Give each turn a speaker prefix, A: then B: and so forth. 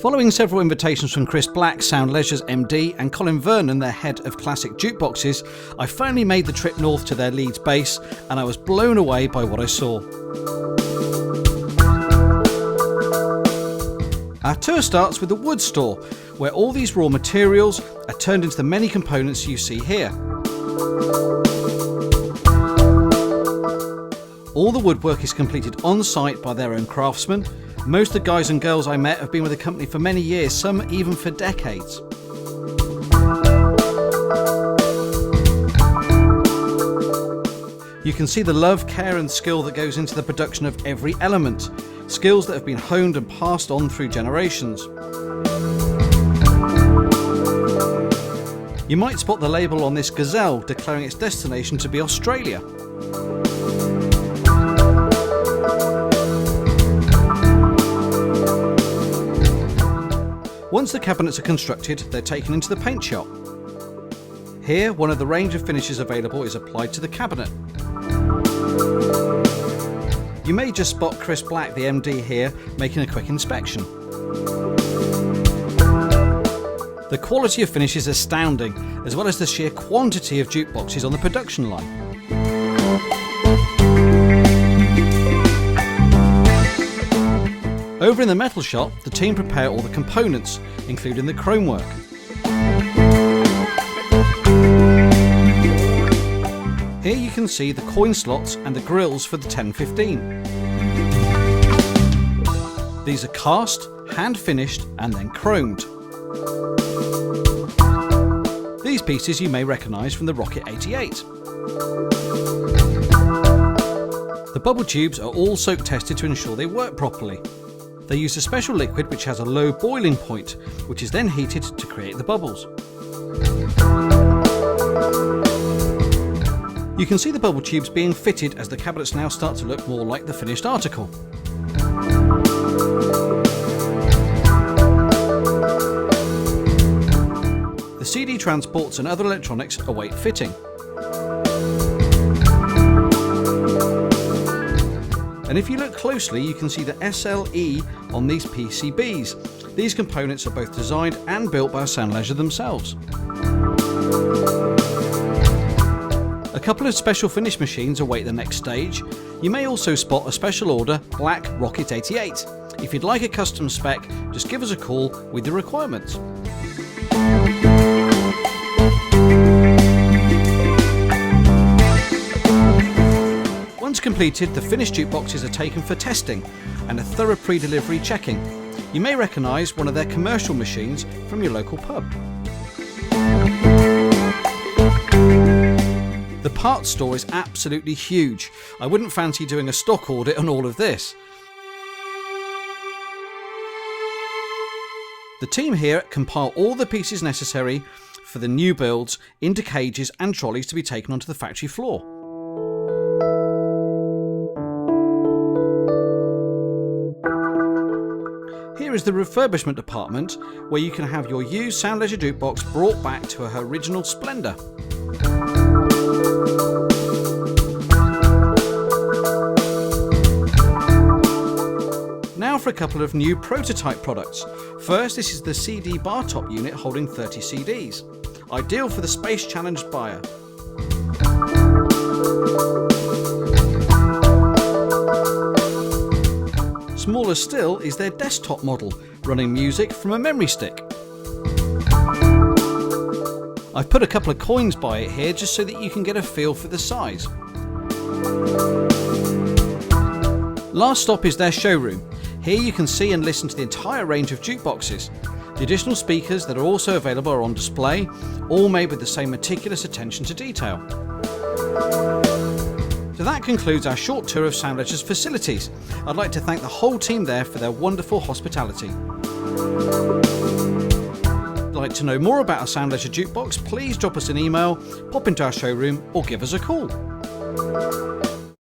A: Following several invitations from Chris Black, Sound Leisure's MD, and Colin Vernon, their head of classic jukeboxes, I finally made the trip north to their Leeds base, and I was blown away by what I saw. Our tour starts with the wood store, where all these raw materials are turned into the many components you see here. All the woodwork is completed on site by their own craftsmen. Most of the guys and girls I met have been with the company for many years, some even for decades. You can see the love, care and skill that goes into the production of every element, skills that have been honed and passed on through generations. You might spot the label on this gazelle declaring its destination to be Australia. Once the cabinets are constructed, they're taken into the paint shop. Here, one of the range of finishes available is applied to the cabinet. You may just spot Chris Black, the MD here, making a quick inspection. The quality of finish is astounding, as well as the sheer quantity of jukeboxes on the production line. Over in the metal shop, the team prepare all the components, including the chrome work. Here you can see the coin slots and the grills for the 1015. These are cast, hand finished and then chromed. These pieces you may recognise from the Rocket 88. The bubble tubes are all soak tested to ensure they work properly. They use a special liquid which has a low boiling point, which is then heated to create the bubbles. You can see the bubble tubes being fitted as the cabinets now start to look more like the finished article. The CD transports and other electronics await fitting. And if you look closely, you can see the SLE on these PCBs. These components are both designed and built by Sound Leisure themselves. A couple of special finish machines await the next stage. You may also spot a special order Black Rocket 88. If you'd like a custom spec, just give us a call with your requirements. Once completed, the finished jukeboxes are taken for testing and a thorough pre-delivery checking. You may recognise one of their commercial machines from your local pub. The parts store is absolutely huge. I wouldn't fancy doing a stock audit on all of this. The team here compile all the pieces necessary for the new builds into cages and trolleys to be taken onto the factory floor. Here is the refurbishment department, where you can have your used Sound Leisure jukebox brought back to her original splendour. Now for a couple of new prototype products. First, this is the CD bar top unit holding 30 CDs, ideal for the space challenged buyer. Smaller still is their desktop model, running music from a memory stick. I've put a couple of coins by it here just so that you can get a feel for the size. Last stop is their showroom. Here you can see and listen to the entire range of jukeboxes. The additional speakers that are also available are on display, all made with the same meticulous attention to detail. So that concludes our short tour of Sound Leisure's facilities. I'd like to thank the whole team there for their wonderful hospitality. If you'd like to know more about our Sound Leisure jukebox, please drop us an email, pop into our showroom or give us a call.